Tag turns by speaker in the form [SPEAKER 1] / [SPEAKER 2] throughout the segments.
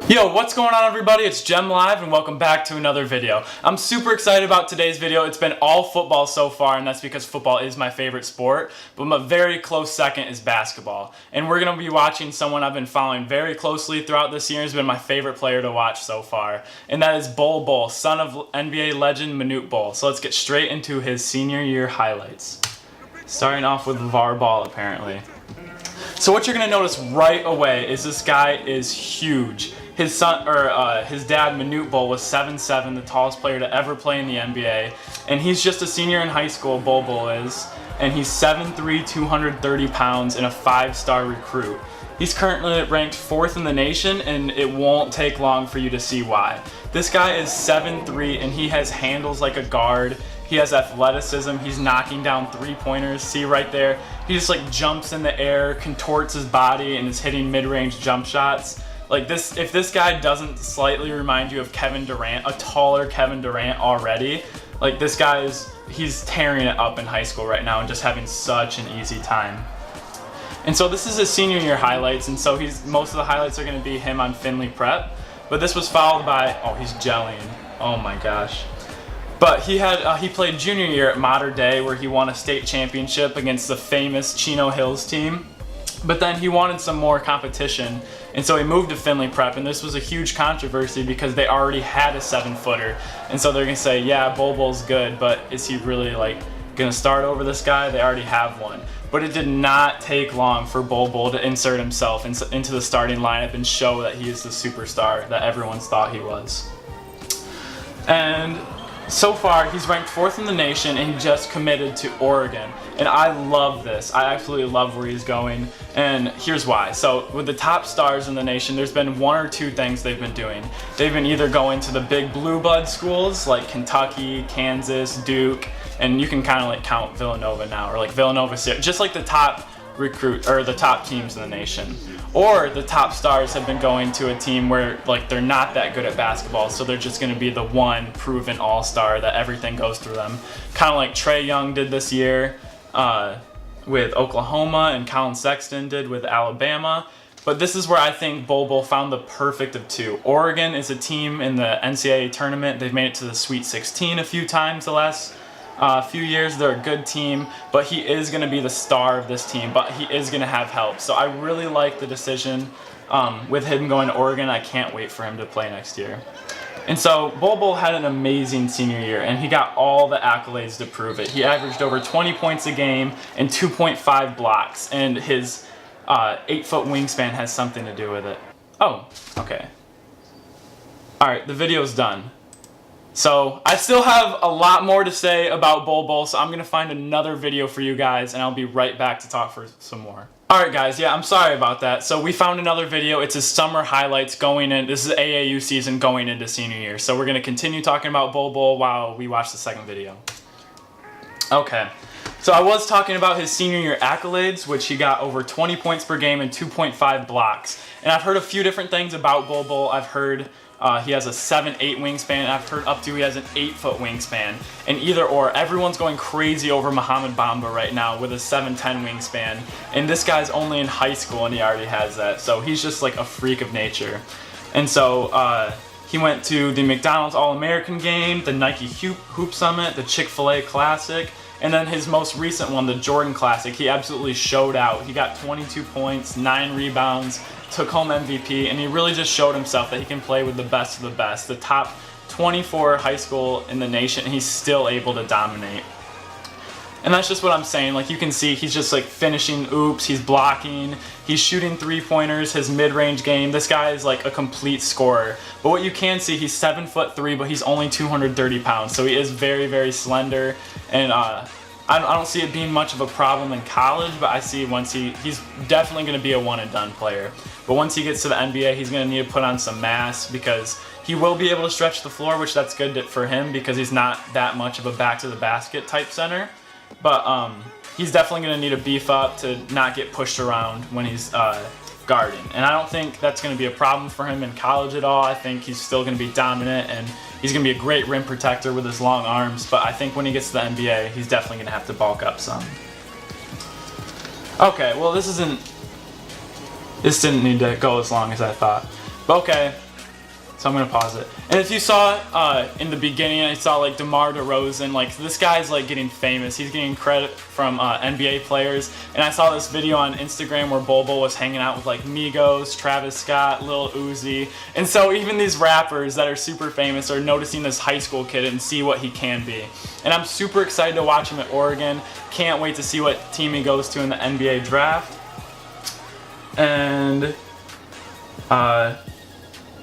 [SPEAKER 1] Yo, what's going on everybody? It's Gem Live and welcome back to another video. I'm super excited about today's video. It's been all football so far, and that's because football is my favorite sport, but my very close second is basketball. And we're going to be watching someone I've been following very closely throughout this year. Has been my favorite player to watch so far, and that is BOL BOL, son of NBA legend Manute Bol. So let's get straight into his senior year highlights. Starting off with VAR ball apparently. So what you're going to notice right away is this guy is huge. His dad, Manute Bol, was 7'7", the tallest player to ever play in the NBA. And he's just a senior in high school, BOL BOL is. And he's 7'3", 230 pounds, and a 5-star recruit. He's currently ranked 4th in the nation, and it won't take long for you to see why. This guy is 7'3", and he has handles like a guard. He has athleticism. He's knocking down three-pointers. See right there? He just like jumps in the air, contorts his body, and is hitting mid-range jump shots. Like this, if this guy doesn't slightly remind you of Kevin Durant, a taller Kevin Durant already, like this guy he's tearing it up in high school right now and just having such an easy time. And so this is his senior year highlights, and so most of the highlights are going to be him on Finley Prep. But this was followed by, oh, he's jellying. Oh my gosh. But he played junior year at Mater Dei, where he won a state championship against the famous Chino Hills team. But then he wanted some more competition, and so he moved to Finley Prep, and this was a huge controversy because they already had a 7-footer. And so they're going to say, yeah, BOL BOL's good, but is he really like going to start over this guy? They already have one. But it did not take long for BOL BOL to insert himself into the starting lineup and show that he is the superstar that everyone's thought he was. And so far, he's ranked 4th in the nation, and he just committed to Oregon. And I love this. I absolutely love where he's going, and here's why. So with the top stars in the nation, there's been one or two things they've been doing. They've been either going to the big blue blood schools like Kentucky, Kansas, Duke, and you can kind of like count Villanova now, or like Villanova, just like the top the top teams in the nation. Or the top stars have been going to a team where like they're not that good at basketball, so they're just going to be the one proven all-star that everything goes through them. Kind of like Trae Young did this year with Oklahoma, and Colin Sexton did with Alabama. But this is where I think BOL BOL found the perfect of two. Oregon is a team in the NCAA tournament. They've made it to the Sweet 16 a few times the last few years. They're a good team, but he is going to be the star of this team, but he is going to have help. So I really like the decision with him going to Oregon. I can't wait for him to play next year. And so BOL BOL had an amazing senior year, and he got all the accolades to prove it. He averaged over 20 points a game and 2.5 blocks, and his 8-foot wingspan has something to do with it. Oh, okay. Alright, the video's done. So I still have a lot more to say about BOL BOL, so I'm going to find another video for you guys, and I'll be right back to talk for some more. Alright guys, yeah, I'm sorry about that. So we found another video. It's his summer highlights going in. This is AAU season going into senior year. So we're going to continue talking about BOL BOL while we watch the second video. Okay. So I was talking about his senior year accolades, which he got over 20 points per game and 2.5 blocks. And I've heard a few different things about BOL BOL. I've heard he has a 7'8" wingspan. I've heard up to he has an 8-foot wingspan. And either or, everyone's going crazy over Muhammad Bamba right now with a 7'10" wingspan. And this guy's only in high school and he already has that. So he's just like a freak of nature. And so he went to the McDonald's All-American game, the Nike Hoop Summit, the Chick-fil-A Classic, and then his most recent one, the Jordan Classic. He absolutely showed out. He got 22 points, 9 rebounds, took home MVP, and he really just showed himself that he can play with the best of the best. The top 24 high school in the nation, and he's still able to dominate. And that's just what I'm saying. Like you can see, he's just like finishing oops, he's blocking, he's shooting three-pointers, his mid-range game. This guy is like a complete scorer. But what you can see, he's 7'3", but he's only 230 pounds. So he is very, very slender. And I don't see it being much of a problem in college, but I see once he's definitely going to be a one-and-done player. But once he gets to the NBA, he's going to need to put on some mass because he will be able to stretch the floor, which that's good for him because he's not that much of a back-to-the-basket type center. But he's definitely going to need to beef up to not get pushed around when he's guarding. And I don't think that's going to be a problem for him in college at all. I think he's still going to be dominant, and he's going to be a great rim protector with his long arms. But I think when he gets to the NBA, he's definitely going to have to bulk up some. Okay, well this didn't need to go as long as I thought. But okay, So I'm gonna pause it. And if you saw in the beginning, I saw like DeMar DeRozan, like this guy's like getting famous. He's getting credit from NBA players. And I saw this video on Instagram where Bol Bol was hanging out with like Migos, Travis Scott, Lil Uzi. And so even these rappers that are super famous are noticing this high school kid and see what he can be. And I'm super excited to watch him at Oregon. Can't wait to see what team he goes to in the NBA draft. And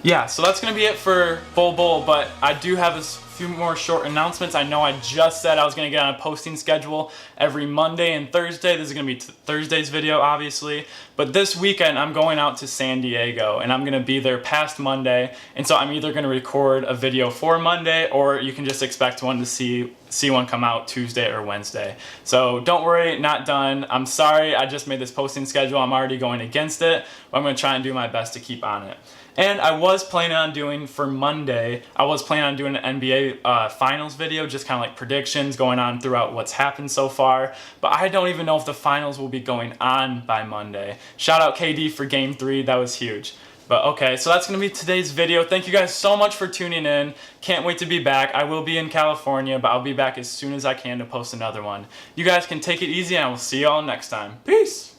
[SPEAKER 1] yeah, so that's going to be it for Bol Bol, but I do have a few more short announcements. I know I just said I was going to get on a posting schedule every Monday and Thursday. This is going to be Thursday's video, obviously. But this weekend, I'm going out to San Diego, and I'm going to be there past Monday. And so I'm either going to record a video for Monday, or you can just expect one to see one come out Tuesday or Wednesday. So don't worry, not done. I'm sorry, I just made this posting schedule. I'm already going against it, but I'm going to try and do my best to keep on it. And I was planning on doing, for Monday, I was planning on doing an NBA finals video, just kind of like predictions going on throughout what's happened so far. But I don't even know if the finals will be going on by Monday. Shout out KD for Game 3, that was huge. But okay, so that's going to be today's video. Thank you guys so much for tuning in. Can't wait to be back. I will be in California, but I'll be back as soon as I can to post another one. You guys can take it easy, and I will see y'all next time. Peace!